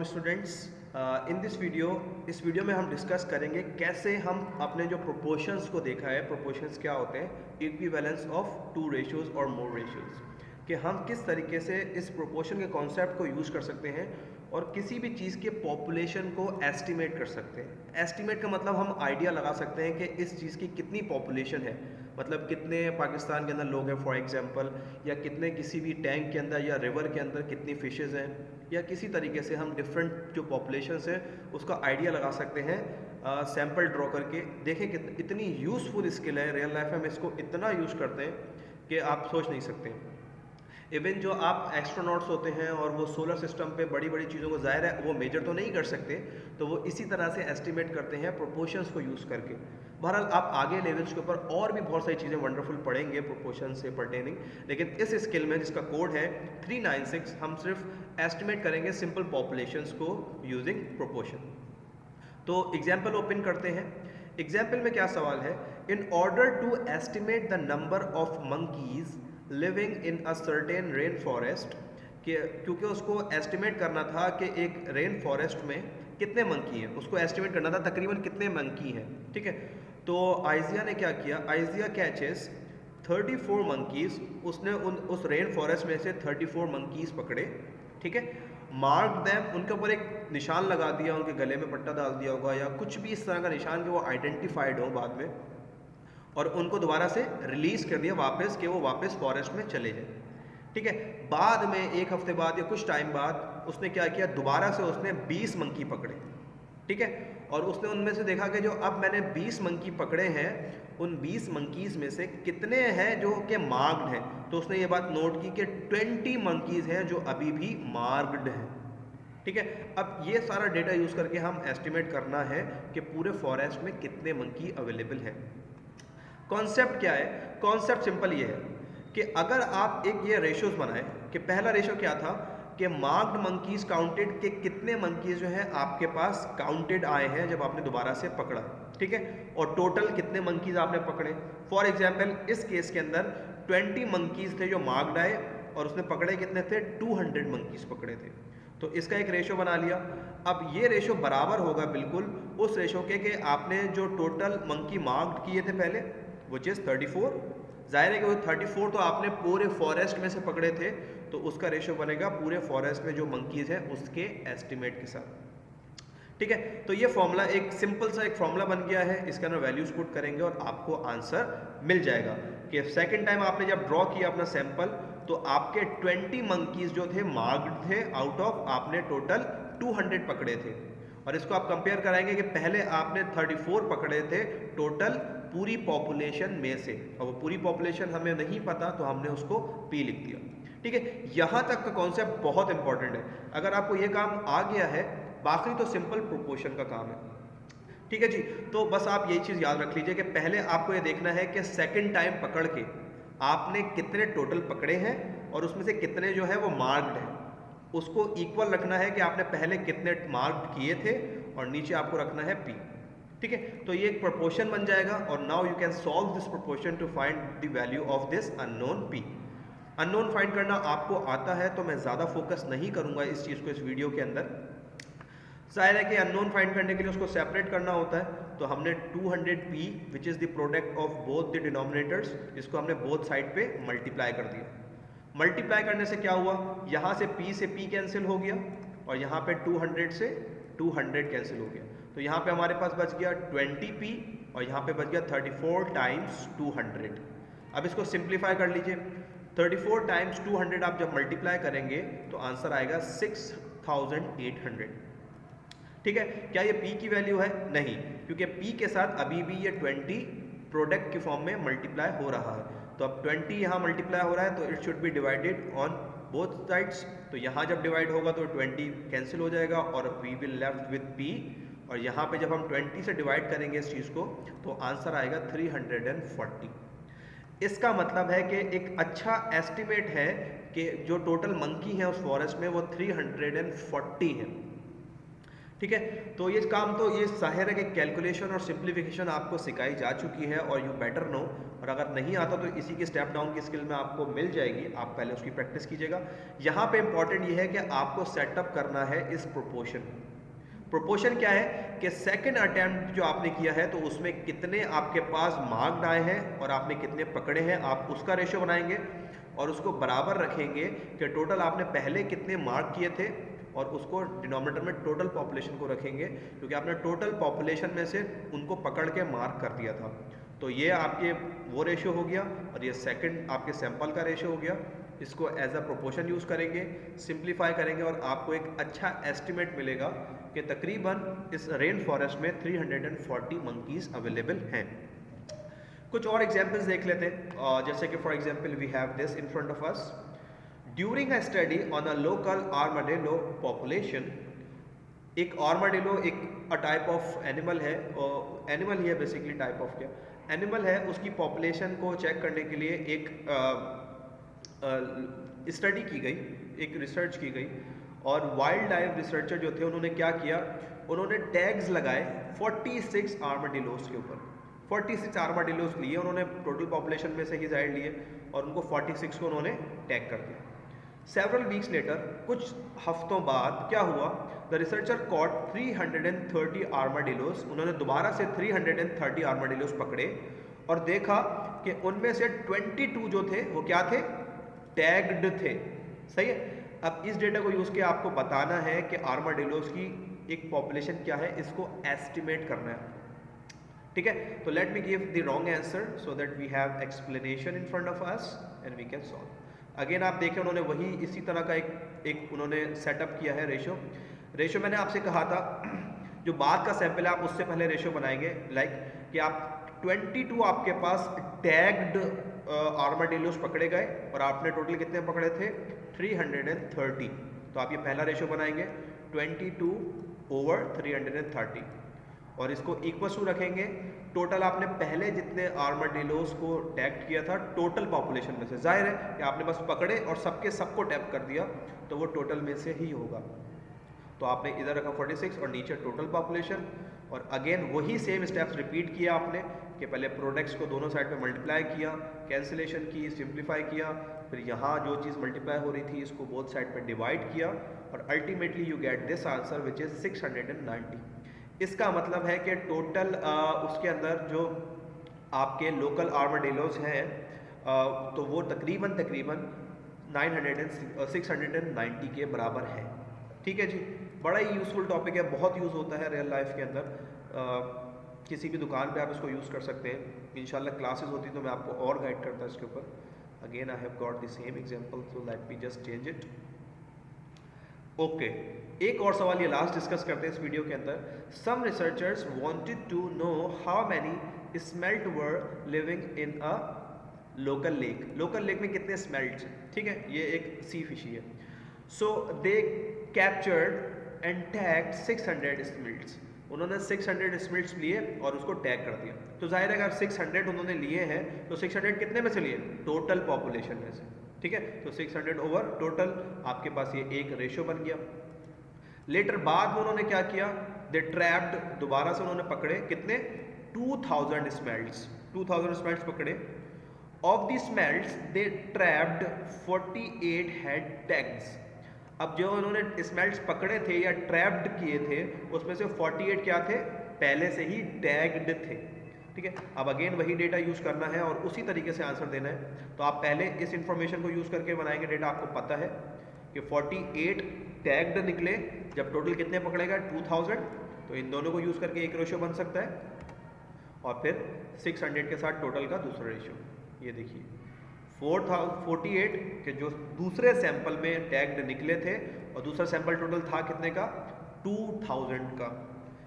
Students. In this video इस video में हम डिस्कस करेंगे कैसे हम अपने जो प्रोपोर्शंस को देखा है, प्रोपोर्शंस क्या होते हैं, इक्विवेलेंस ऑफ टू रेशियोज और मोर रेशियोज, कि हम किस तरीके से इस प्रोपोर्शन के कॉन्सेप्ट को यूज़ कर सकते हैं और किसी भी चीज़ के पॉपुलेशन को एस्टिमेट कर सकते हैं। एस्टिमेट का मतलब हम आइडिया लगा सकते हैं कि इस चीज़ की कितनी पॉपुलेशन है, मतलब कितने पाकिस्तान के अंदर लोग हैं फॉर एग्जांपल, या कितने किसी भी टैंक के अंदर या रिवर के अंदर कितनी फिशेज़ हैं, या किसी तरीके से हम डिफरेंट जो पॉपुलेशंस हैं उसका आइडिया लगा सकते हैं सैंपल ड्रॉ करके। देखें कि इतनी यूज़फुल स्किल है, रियल लाइफ में हम इसको इतना यूज़ करते हैं कि आप सोच नहीं सकते। इवन जो आप एस्ट्रोनॉट्स होते हैं और वो सोलर सिस्टम पे बड़ी बड़ी चीज़ों को, ज़ाहिर है वो मेजर तो नहीं कर सकते, तो वो इसी तरह से एस्टिमेट करते हैं प्रोपोर्शंस को यूज़ करके। बहरहाल आप आगे लेवल्स के ऊपर और भी बहुत सारी चीज़ें वंडरफुल पढ़ेंगे प्रोपोर्शन से पर्टेनिंग, लेकिन इस स्किल में जिसका कोड है 396 हम सिर्फ एस्टिमेट करेंगे सिंपल पॉपुलेशंस को यूजिंग प्रोपोर्शन। तो एग्जाम्पल ओपन करते हैं। एग्जाम्पल में क्या सवाल है, in order to estimate the number of monkeys living in a certain rain forest, क्योंकि उसको एस्टिमेट करना था कि एक रेन फॉरेस्ट में कितने मंकी हैं, उसको एस्टिमेट करना था तकरीबन कितने मंकी हैं। ठीक है, तो आइजिया ने क्या किया, आइजिया कैचेस 34 मंकीज, उसने उस रेन फॉरेस्ट में से 34 मंकीज पकड़े। ठीक है, मार्क दैम, उनके ऊपर एक निशान लगा दिया, उनके गले में पट्टा डाल दिया होगा या कुछ भी इस तरह का निशान कि वो आइडेंटिफाइड हो बाद में, और उनको दोबारा से रिलीज कर दिया वापस कि वो वापस फॉरेस्ट में चले जाए। ठीक है, बाद में एक हफ्ते बाद या कुछ टाइम बाद उसने क्या किया, दोबारा से उसने 20 मंकी पकड़े। ठीक है, और उसने उनमें से देखा कि जो अब मैंने 20 मंकी पकड़े हैं, उन 20 मंकीज में से कितने हैं जो कि मार्क्ड हैं। तो उसने ये बात नोट की कि 20 मंकीज हैं जो अभी भी मार्क्ड हैं। ठीक है, अब ये सारा डेटा यूज़ करके हम एस्टिमेट करना है कि पूरे फॉरेस्ट में कितने मंकी अवेलेबल हैं। कॉन्सेप्ट क्या है, कॉन्सेप्ट सिंपल ये है कि अगर आप एक ये रेशियोज बनाए कि पहला रेशियो क्या था कि मार्क्ड मंकीज काउंटेड, के कितने मंकीज जो हैं आपके पास काउंटेड आए हैं जब आपने दोबारा से पकड़ा। ठीक है, और टोटल कितने मंकीज आपने पकड़े। फॉर एग्जांपल इस केस के अंदर 20 मंकीज थे जो मार्क्ड आए, और उसने पकड़े कितने थे, 200 मंकीज पकड़े थे। तो इसका एक रेशियो बना लिया। अब ये रेशियो बराबर होगा बिल्कुल उस रेशियो के कि आपने जो टोटल मंकी मार्क्ड किए थे पहले, विच इज़ 34। जाहिर है कि वो 34 तो आपने पूरे फॉरेस्ट में से पकड़े थे, तो उसका रेशियो बनेगा पूरे फॉरेस्ट में जो मंकीज हैं उसके एस्टिमेट के साथ। ठीक है, तो ये फॉर्मूला एक सिंपल सा एक फॉर्मूला बन गया है, इसके अंदर वैल्यूज पुट करेंगे और आपको आंसर मिल जाएगा कि सेकंड टाइम आपने जब ड्रॉ किया अपना सैंपल, तो आपके 20 मंकीज जो थे मार्क्ड थे, आउट ऑफ आपने टोटल 200 पकड़े थे। और इसको आप कंपेयर कराएंगे कि पहले आपने 34 पकड़े थे टोटल पूरी पॉपुलेशन में से, और वो पूरी पॉपुलेशन हमें नहीं पता तो हमने उसको P लिख दिया। ठीक है, यहां तक का कॉन्सेप्ट बहुत इंपॉर्टेंट है। अगर आपको ये काम आ गया है, बाकी तो सिंपल प्रोपोर्शन का काम है। ठीक है जी, तो बस आप यही चीज़ याद रख लीजिए कि पहले आपको ये देखना है कि सेकंड टाइम पकड़ के आपने कितने टोटल पकड़े हैं और उसमें से कितने जो है वो मार्क्ड हैं। उसको इक्वल रखना है कि आपने पहले कितने मार्क्ड किए थे, और नीचे आपको रखना है P। ठीक है, तो ये एक प्रोपोर्शन बन जाएगा, और now you can solve this proportion to find the value of this unknown P। Unknown find करना आपको आता है तो मैं ज़्यादा फोकस नहीं करूंगा इस चीज़ को इस वीडियो के अंदर। जाहिर है कि अननोन फाइंड करने के लिए उसको सेपरेट करना होता है, तो हमने 200p which is the product of both the denominators, इसको हमने बोथ साइड पे मल्टीप्लाई कर दिया। मल्टीप्लाई करने से क्या हुआ, यहाँ से p से p कैंसिल हो गया, और यहाँ पे 200 से 200 कैंसिल हो गया, तो यहाँ पे हमारे पास बच गया 20p, और यहाँ पे बच गया 34 टाइम्स 200। अब इसको सिंप्लीफाई कर लीजिए, 34 टाइम्स 200 आप जब मल्टीप्लाई करेंगे तो आंसर आएगा 6800। ठीक है, क्या ये P की वैल्यू है? नहीं, क्योंकि P के साथ अभी भी ये 20 प्रोडक्ट की फॉर्म में मल्टीप्लाई हो रहा है। तो अब 20 यहाँ मल्टीप्लाई हो रहा है तो it should be divided on both sides, तो यहाँ जब डिवाइड होगा तो 20 कैंसिल हो जाएगा और we will left with P, और यहाँ पे जब हम 20 से डिवाइड करेंगे इस चीज़ को तो आंसर आएगा 340। इसका मतलब है कि एक अच्छा एस्टिमेट है कि जो टोटल मंकी हैं उस फॉरेस्ट में वो 340 हैं। ठीक है। तो ये काम तो ये ज़ाहिर है कि कैलकुलेशन और सिंप्लीफिकेशन आपको सिखाई जा चुकी है और यू बेटर नो, और अगर नहीं आता तो इसी की स्टेप डाउन की स्किल में आपको मिल जाएगी, आप पहले उसकी प्रैक्टिस कीजिएगा। यहाँ पे इंपॉर्टेंट ये है कि आपको सेटअप करना है इस प्रोपोर्शन। प्रोपोर्शन क्या है कि सेकंड अटेम्प्ट जो आपने किया है तो उसमें कितने आपके पास मार्क्ड आए हैं और आपने कितने पकड़े हैं, आप उसका रेशियो बनाएंगे और उसको बराबर रखेंगे कि टोटल आपने पहले कितने मार्क किए थे, और उसको डिनोमिनेटर में टोटल पॉपुलेशन को रखेंगे क्योंकि आपने टोटल पॉपुलेशन में से उनको पकड़ के मार्क कर दिया था। तो ये आपके वो रेशियो हो गया और ये सेकंड आपके सैंपल का रेशियो हो गया। इसको एज अ प्रोपोर्शन यूज़ करेंगे, सिंप्लीफाई करेंगे और आपको एक अच्छा एस्टिमेट मिलेगा कि तकरीबन इस रेन फॉरेस्ट में 340 मंकीज़ अवेलेबल हैं। कुछ और एग्जांपल्स देख लेते हैं, जैसे कि for example we have this in front of us. During a study on a local armadillo population, एक आर्माडिलो एक टाइप ऑफ एनिमल है, एनिमल ही है बेसिकली, टाइप ऑफ क्या एनिमल है, उसकी पॉपुलेशन को चेक करने के लिए एक स्टडी की गई, एक रिसर्च की गई। और वाइल्ड लाइफ रिसर्चर जो थे उन्होंने क्या किया, उन्होंने टैग्स लगाए 46 आर्माडिलोस के ऊपर। 46 आर्माडिलोस लिए उन्होंने, टोटल पॉपुलेशन में से ही जाहिर लिए, और उनको 46 को उन्होंने टैग कर दिया। सेवरल वीक्स लेटर, कुछ हफ्तों बाद क्या हुआ, द रिसर्चर कॉट 330 आर्माडिलोस। उन्होंने दोबारा से 330 आर्माडिलोस पकड़े और देखा कि उनमें से 22 जो थे वो क्या थे, टैग्ड थे। सही है। अब इस डेटा को यूज़ किया आपको बताना है कि आर्माडिलोस की एक पॉपुलेशन क्या है, इसको एस्टिमेट करना है। ठीक है। तो let me give the wrong answer so that we have explanation in front of us and we can solve. Again आप देखें उन्होंने वही इसी तरह का एक उन्होंने सेटअप किया है रेशियो मैंने आपसे कहा था जो बाद का सैंपल है आप उससे पहले रेशियो बनाएंगे, लाइक कि आप 22 आपके पास टैग्ड आर्माडिलोस पकड़े गए और आपने टोटल कितने पकड़े थे, 330। तो आप ये पहला रेशियो बनाएंगे 22/330 और इसको इक्वल टू रखेंगे टोटल आपने पहले जितने आर्माडिलोस को टैग किया था टोटल पॉपुलेशन में से। जाहिर है कि आपने बस पकड़े और सबको टैप कर दिया तो वो टोटल में से ही होगा। तो आपने इधर रखा 46 और नीचे टोटल पॉपुलेशन, और अगेन वही सेम स्टेप्स रिपीट किया आपने कि पहले प्रोडक्ट्स को दोनों साइड पे मल्टीप्लाई किया, कैंसिलेशन की, सिंप्लीफाई किया, फिर यहाँ जो चीज़ मल्टीप्लाई हो रही थी इसको बोथ साइड पे डिवाइड किया और ultimately you get this answer which is 690। इसका मतलब है कि टोटल उसके अंदर जो आपके लोकल आर्माडिलोस हैं तो वो तकरीबन 690 के बराबर है। ठीक है जी, बड़ा ही यूज़फुल टॉपिक है, बहुत यूज़ होता है रियल लाइफ के अंदर। किसी भी दुकान पे आप इसको यूज़ कर सकते हैं। इंशाल्लाह क्लासेस होती तो मैं आपको और गाइड करता इसके ऊपर। Again I have got the same example, so let me just change it. Okay, एक और सवाल ये लास्ट डिस्कस करते हैं इस वीडियो के अंदर। Some researchers wanted to know how many smelt were living in a local lake. Local lake में कितने स्मेल्ट्स हैं, ठीक है, ये एक सी फिशी है। सो दे कैप्चर्ड एंड टैग्ड 600 स्मेल्ट्स। उन्होंने 600 स्मेल्ट्स लिए और उसको टैग कर दिया। तो जाहिर है अगर 600 उन्होंने लिए हैं तो 600 कितने में से लिए, टोटल पॉपुलेशन में से। ठीक है, तो 600 ओवर टोटल, आपके पास ये एक रेशियो बन गया। लेटर बाद में उन्होंने क्या किया, दे ट्रैप्ड, दोबारा से उन्होंने पकड़े कितने, 2000 स्मेल्ट्स। 2000 स्मेल्ट्स पकड़े। Of the smelts they trapped 48 had tags. अब जो उन्होंने स्मेल्ट्स पकड़े थे या ट्रैप्ड किए थे उसमें से 48 क्या थे, पहले से ही टैग्ड थे। ठीक है, अब अगेन वही डेटा यूज़ करना है और उसी तरीके से आंसर देना है। तो आप पहले इस इंफॉर्मेशन को यूज़ करके बनाएंगे डेटा। आपको पता है कि 48 टैग्ड निकले, जब टोटल कितने पकड़ेगा 2000, तो इन दोनों को यूज़ करके एक रेशियो बन सकता है और फिर 600 के साथ टोटल का दूसरा रेशियो। ये देखिए 48 के जो दूसरे सैंपल में टैग्ड निकले थे और दूसरा सैंपल टोटल था कितने का, 2000 का।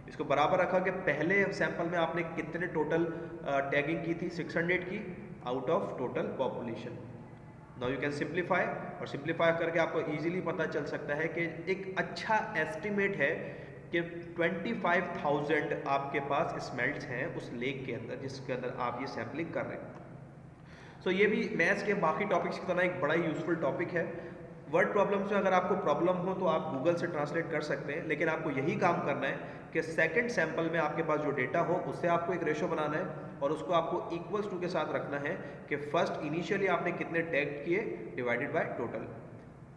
इसको बराबर रखा कि पहले सैंपल में आपने कितने टोटल टैगिंग की थी, 600 की out of total population. Now you can simplify, और सिंप्लीफाई करके आपको इजीली पता चल सकता है कि एक अच्छा एस्टिमेट है कि 25,000 आपके पास स्मेल्ट्स हैं उस लेक के अंदर जिसके अंदर आप ये सैम्पलिंग कर रहे हैं। सो ये भी मैथ्स के बाकी टॉपिक्स की तरह एक बड़ा यूज़फुल टॉपिक है। वर्ड प्रॉब्लम्स में अगर आपको प्रॉब्लम हो तो आप गूगल से ट्रांसलेट कर सकते हैं, लेकिन आपको यही काम करना है कि सेकंड सैंपल में आपके पास जो डेटा हो उससे आपको एक रेशो बनाना है और उसको आपको इक्वल्स टू के साथ रखना है कि फर्स्ट इनिशियली आपने कितने टैग किए डिवाइडेड बाय टोटल।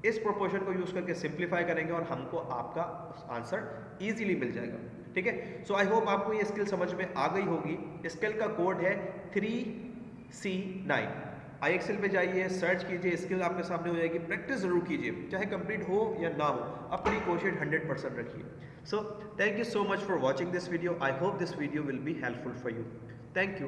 इस प्रोपोर्शन को यूज करके सिंप्लीफाई करेंगे और हमको आपका आंसर इजीली मिल जाएगा। ठीक है, सो आई होप आपको ये स्किल समझ में आ गई होगी। स्किल का कोड है 3C9। IXL पे जाइए, सर्च कीजिए, स्किल आपके सामने हो जाएगी, प्रैक्टिस जरूर कीजिए, चाहे कंप्लीट हो या ना हो, अपनी कोशिश 100% रखिए। So thank you so much for watching this video. I hope this video will be helpful for you. Thank you.